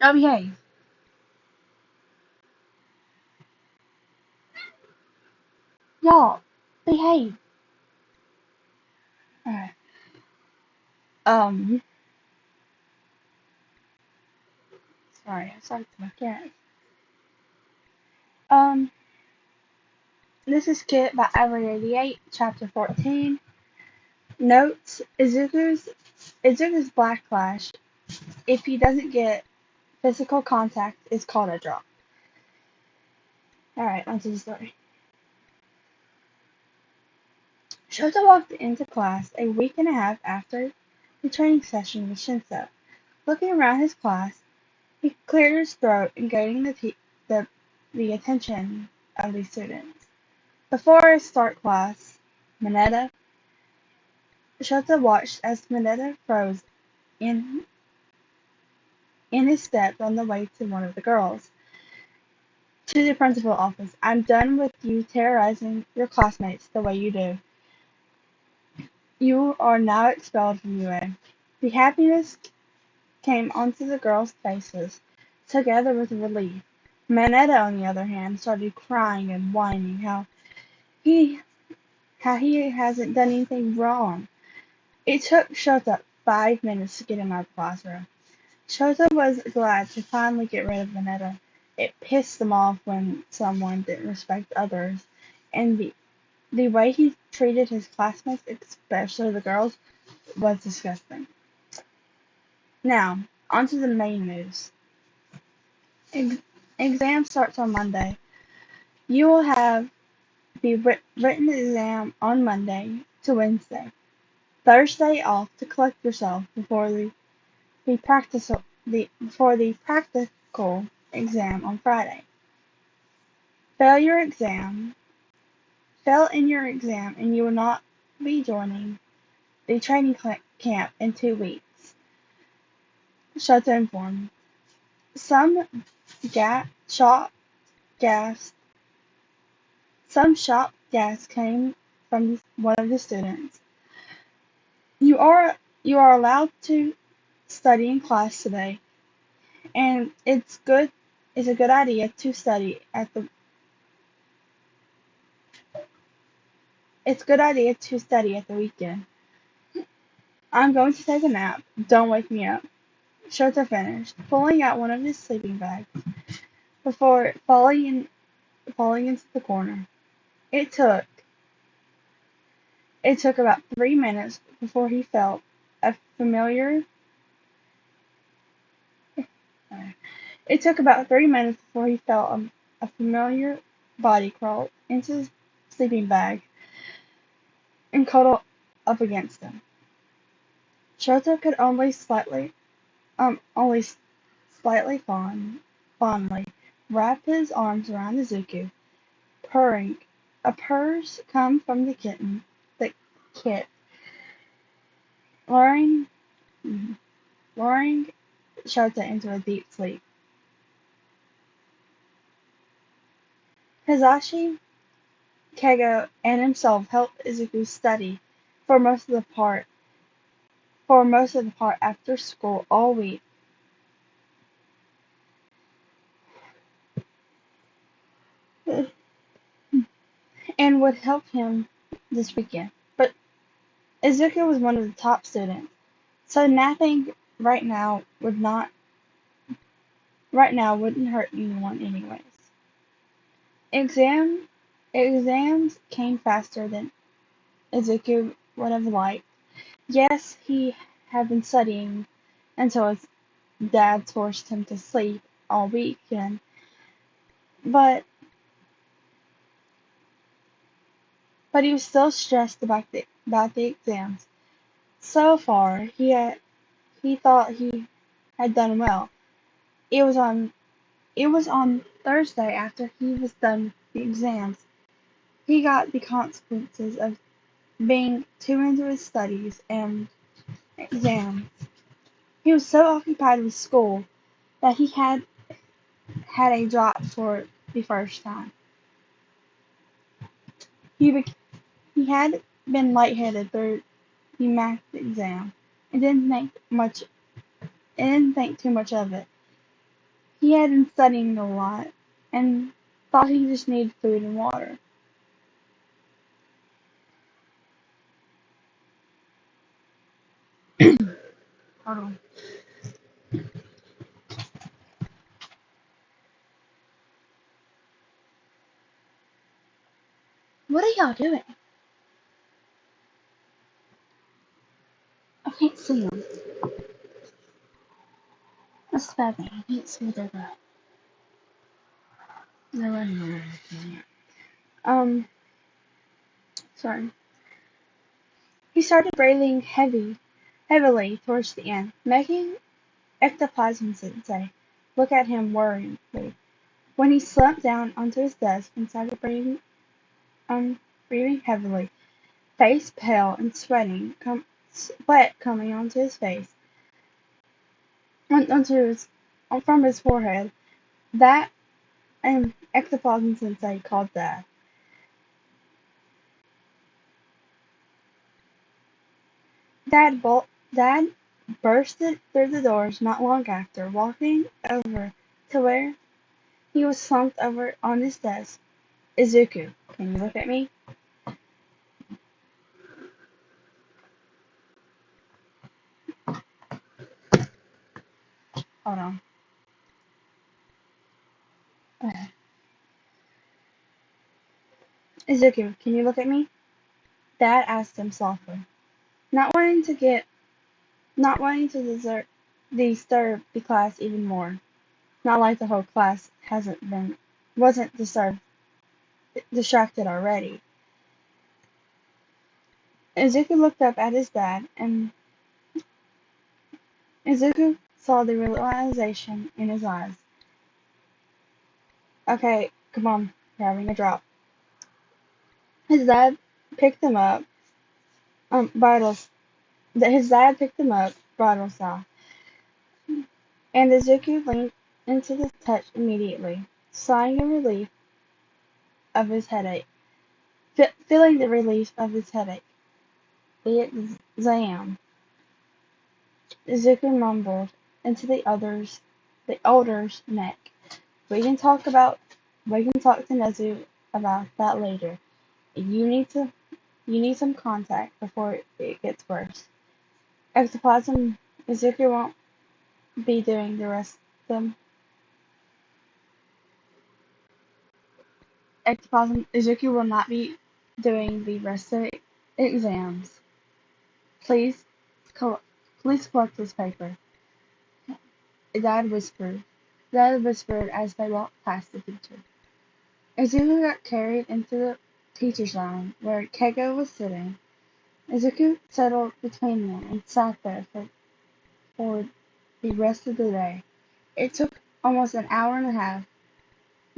Y'all behave. Y'all behave. Alright. Um, sorry, I started to my cat. Um, this is Kit by Avvi88, Chapter 14. Notes: Izuku's backlash, if he doesn't get physical contact, is called a drop. Alright, onto the story. Shota walked into class a week and a half after the training session with Shinso. Looking around his class, he cleared his throat and gaining the attention of the students. Before his start class, Mineta Shota watched as Mineta froze in in his steps on the way to one of the girls. To the principal office. I'm done with you terrorizing your classmates the way you do. You are now expelled from UA. The happiness came onto the girls' faces, together with relief. Mineta, on the other hand, started crying and whining he how he hasn't done anything wrong. It took Shota 5 minutes to get him out of the classroom. Shota was glad to finally get rid of Mineta. It pissed him off when someone didn't respect others, and the way he treated his classmates, especially the girls, was disgusting. Now, onto the main news. Exam starts on Monday. You will have the written exam on Monday to Wednesday. Thursday off to collect yourself before the practical exam on Friday. Fail in your exam, and you will not be joining the training camp in 2 weeks. Shota informed. Some shop gas came from one of the students. You are allowed to study in class today, and it's a good idea to study at the weekend. I'm going to take a nap. Don't wake me up. Shota finished, pulling out one of his sleeping bags before falling into the corner. It took about 3 minutes before he felt a familiar It took about 3 minutes before he felt a familiar body crawl into his sleeping bag and cuddle up against him. Shota could only slightly fondly wrap his arms around Izuku, purring. A purrs come from the kit, luring, luring Shota into a deep sleep. Hisashi, Kego, and himself helped Izuku study for most of the part after school all week. And would help him this weekend. But Izuku was one of the top students, so napping right now wouldn't hurt anyone anyways. Exam Exams came faster than Izuku would have liked. Yes, he had been studying until his dad forced him to sleep all weekend, but he was still stressed about the exams. So far, he thought he had done well. It was on Thursday, after he was done with the exams, he got the consequences of being too into his studies and exams. He was so occupied with school that he had a drop for the first time. He he had been lightheaded through the math exam and didn't think too much of it. He had been studying a lot and thought he just needed food and water. Hold on. What are y'all doing? I can't see them. That's bad thing. I can't see what they're doing. They're running around. Sorry. He started breathing heavily towards the end, making Ectoplasm Sensei look at him worriedly. When he slumped down onto his desk and started breathing heavily, face pale and sweat coming onto his face, from his forehead, that and Ectoplasm Sensei called Dad. Dad bursted through the doors not long after, walking over to where he was slumped over on his desk. Izuku, can you look at me? Hold on. Okay. Izuku, can you look at me? Dad asked him softly, not wanting to get, not wanting to disturb the class even more. Not like the whole class wasn't distracted already. Izuku looked up at his dad, and Izuku saw the realization in his eyes. Okay, come on, you're having a drop. His dad picked him up, bridles. His dad picked him up, bridle style, and Izuku leaned into the touch immediately, sighing in relief of his headache, feeling the relief of his headache. The exam. Izuku mumbled into the older's neck. We can talk to Nezu about that later. You need to, you need some contact before it gets worse. Ectoplasm, Izuku won't be doing the rest of them. Ectoplasm, Izuku will not be doing the rest of the exams. Please, co- please collect this paper. Dad whispered. Dad whispered as they walked past the teacher. Izuku got carried into the teacher's lounge, where Keigo was sitting. Izuku settled between them and sat there for the rest of the day. It took almost an hour and a half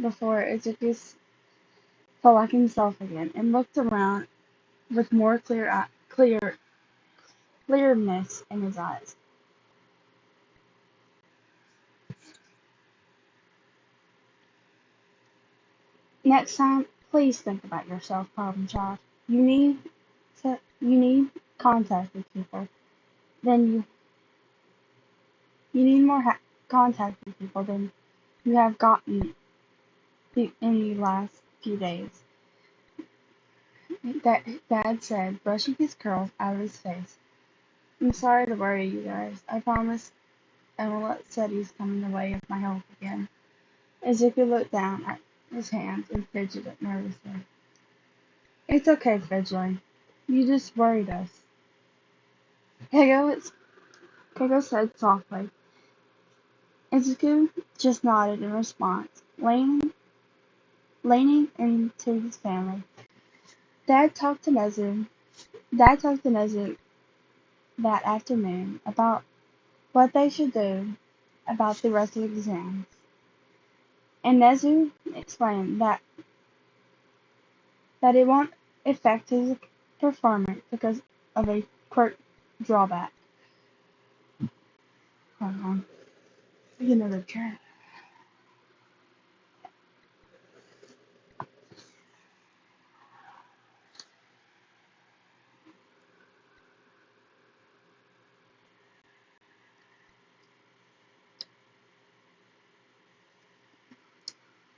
before Izuku felt like himself again and looked around with more clearness in his eyes. Next time, please think about yourself, problem child. You need contact with people. Then you need more contact with people than you have gotten in the last few days. Dad said, brushing his curls out of his face. I'm sorry to worry you guys. I promise I will let studies come in the way of my health again. Izuku looked down at his hands and fidgeted nervously. It's okay, Fidgeling. You just worried us. Keigo said softly. Izuku just nodded in response, leaning into his family. Dad talked to Nezu. Dad talked to Nezu that afternoon about what they should do about the rest of the exams, and Nezu explained that it won't affect his performance because of a quirk drawback. Hold on. Get another turn.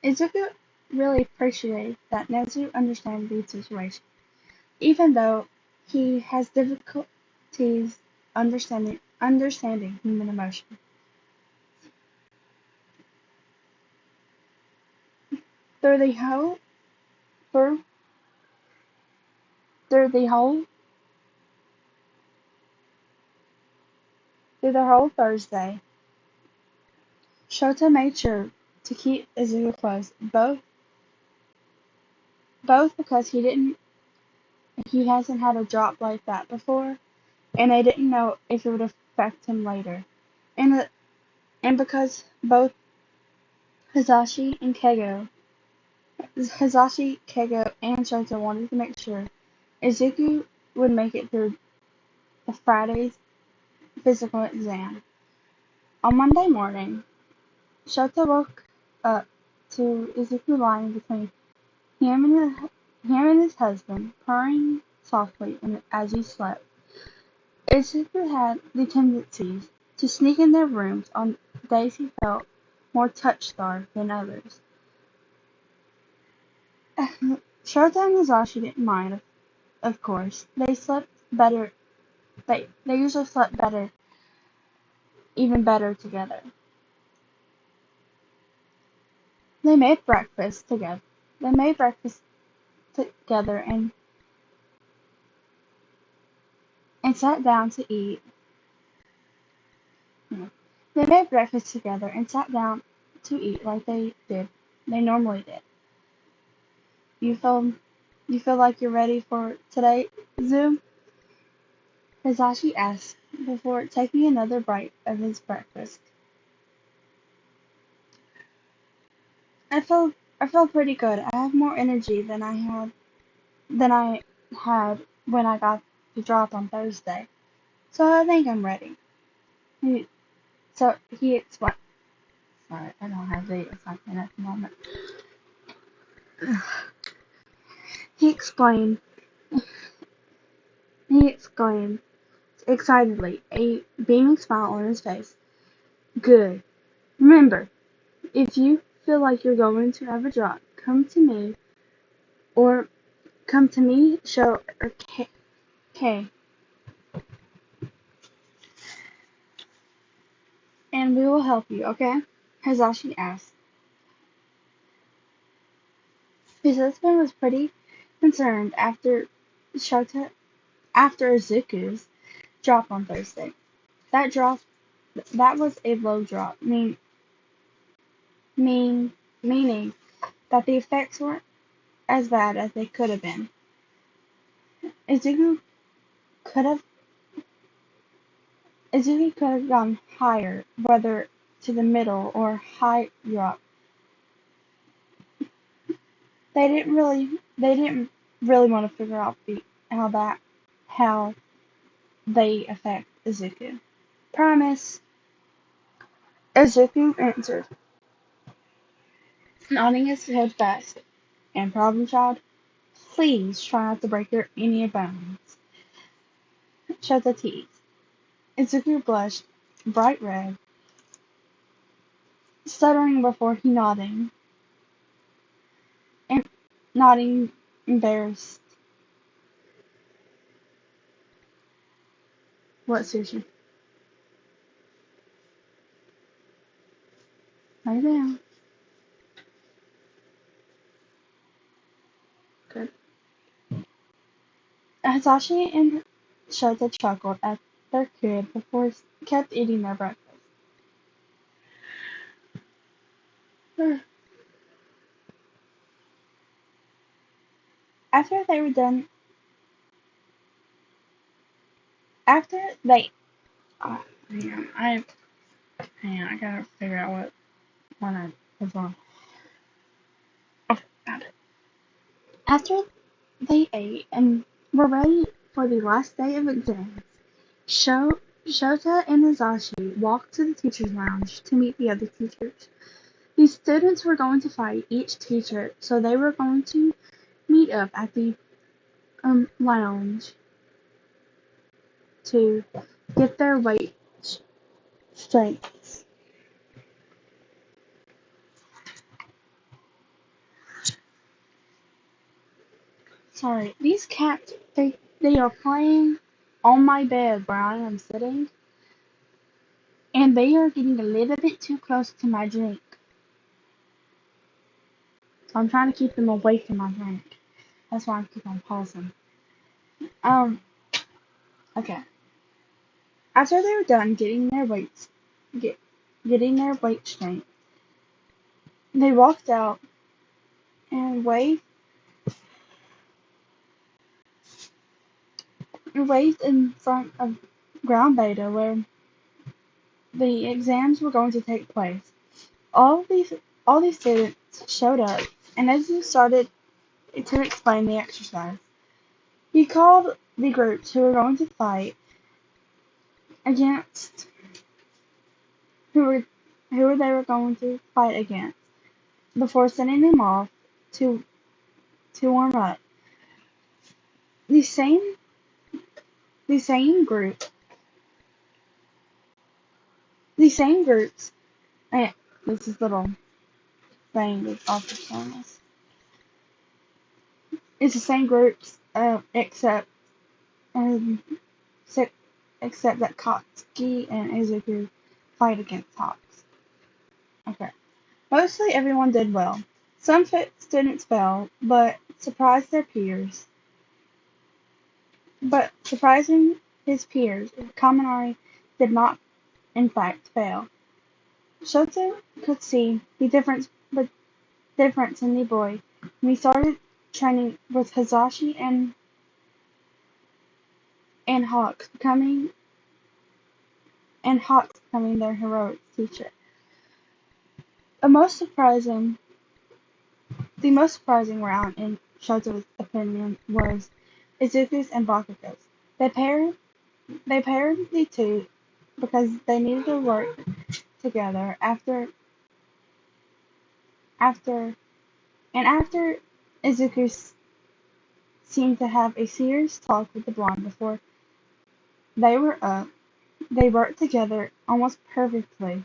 Izuku really appreciated that Nezu understands the situation, even though he has difficulties understanding human emotion. Through the whole through, through the whole through the whole Thursday, Shota made sure to keep Izuku close, both because he hasn't had a drop like that before, and they didn't know if it would affect him later, and and because both Hisashi, Kego, and Shota wanted to make sure Izuku would make it through the Friday's physical exam. On Monday morning, Shota woke up to Izuku lying between him and his husband, purring softly as he slept. Izuku had the tendency to sneak in their rooms on days he felt more touch-starved than others. Shota and Hisashi didn't mind, of course. They slept better. They usually slept better, even better together. They made breakfast together. They made breakfast together and sat down to eat. They made breakfast together and sat down to eat like they normally did. You feel like you're ready for today, Zoom? Hisashi asked before taking another bite of his breakfast. I feel pretty good. I have more energy than I had when I got the drop on Thursday. So I think I'm ready. He, he explained. Sorry, I don't have the something at the moment. He explained. He exclaimed excitedly, a beaming smile on his face. Good. Remember, if you feel like you're going to have a drop, or come to me, Show, or K, and we will help you, okay? Hisashi asked. His husband was pretty concerned after Izuku's drop on Thursday. That drop, that was a low drop, meaning that the effects weren't as bad as they could have been. Izuku could have Izuku could have gone higher, whether to the middle or high drop. They didn't really want to figure out how they affect Izuku. Promise, Izuku answered, nodding his head fast. And Problem Child, please try not to break your any bones. Shut the teeth. Izuku blushed bright red, stuttering before he and nodding embarrassed. What, Sushi? Lay down. Good. Hisashi and Shota chuckled at their kid before kept eating their breakfast. After they were done, after they, oh, hang on, I gotta figure out what one I was on. Oh, got it. After they ate and were ready for the last day of exams, Shota and Hisashi walked to the teacher's lounge to meet the other teachers. The students were going to fight each teacher, so they were going to meet up at the lounge to get their weight strengths. Sorry, these cats, they are playing on my bed where I am sitting, and they are getting a little bit too close to my drink. So I'm trying to keep them away from my drink. That's why I keep on pausing. Um, okay. After they were done getting their weight strength, they walked out and waved in front of ground beta where the exams were going to take place. All these all these students showed up, and as he started to explain the exercise, he called the groups who were going to fight against who were who they were going to fight against before sending them off to warm up. The same the same group the same groups and this is little thing that's also showing us. It's the same groups um, except that Katsuki and Izuku fight against Hawks. Okay. Mostly everyone did well. Some students fell, but surprising his peers, Kaminari did not in fact fail. Shoto could see the difference in the boy when he started training with Hazashi and Hawks becoming their heroic teacher. The most surprising round in Shoto's opinion was Izuku's and Bakugo's. They paired they paired the two because they needed to work together after after Izuku seemed to have a serious talk with the blonde before they were up. They worked together almost perfectly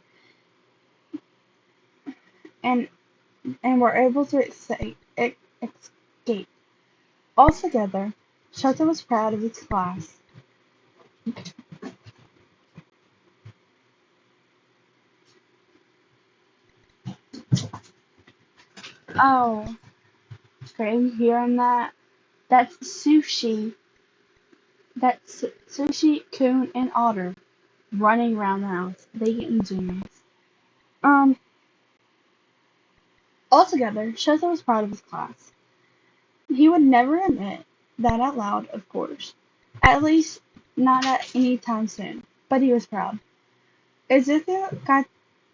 and were able to escape. Altogether, Shota was proud of his class. Oh, okay, you hearing that? That's Sushi. That's Sushi, Coon, and Otter running around the house. They getting zoomies. Um, Altogether, Shota was proud of his class. He would never admit that out loud, of course. At least, not at any time soon. But he was proud. Izuku got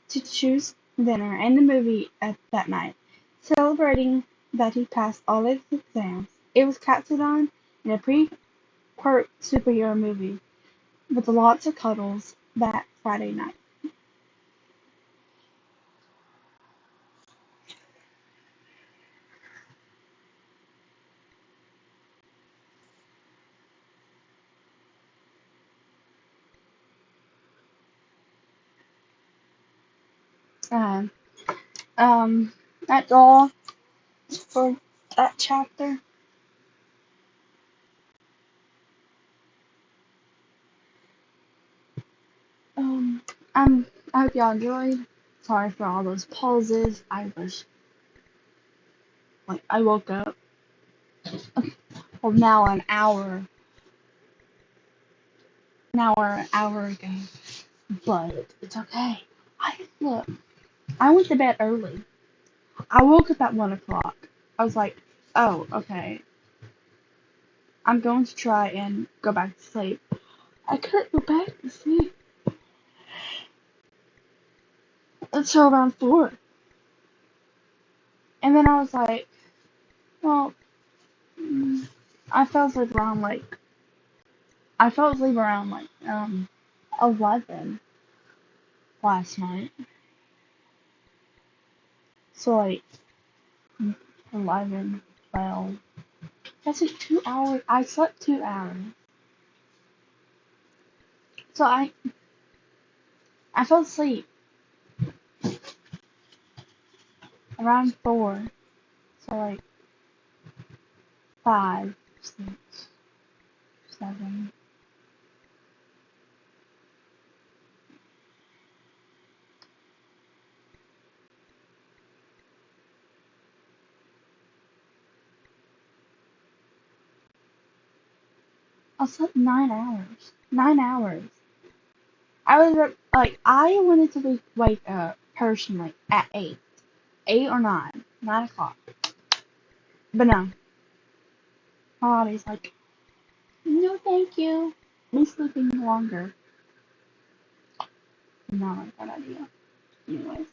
to choose dinner and the movie that night, celebrating that he passed all of his exams. It was Katsudon and a pre-quirk superhero movie with lots of cuddles that Friday night. Um, um, that's all for that chapter. Um, I hope y'all enjoyed. Sorry for all those pauses. I woke up. Well, now an hour ago. But it's okay. Look. I went to bed early. I woke up at 1 o'clock. I was like, oh, okay. I'm going to try and go back to sleep. I couldn't go back to sleep until around 4. And then I was like, well, mm, I fell asleep around like, I fell asleep around like, 11 last night. So like, 11, 12. That's like 2 hours. I slept 2 hours. So I fell asleep around 4. So like, 5, 6, 7. I slept 9 hours. 9 hours. I wanted to wake up personally at 8. 8 or 9. 9 o'clock. But no. My body's like, no thank you. Me sleeping longer. Not a good idea. Anyways.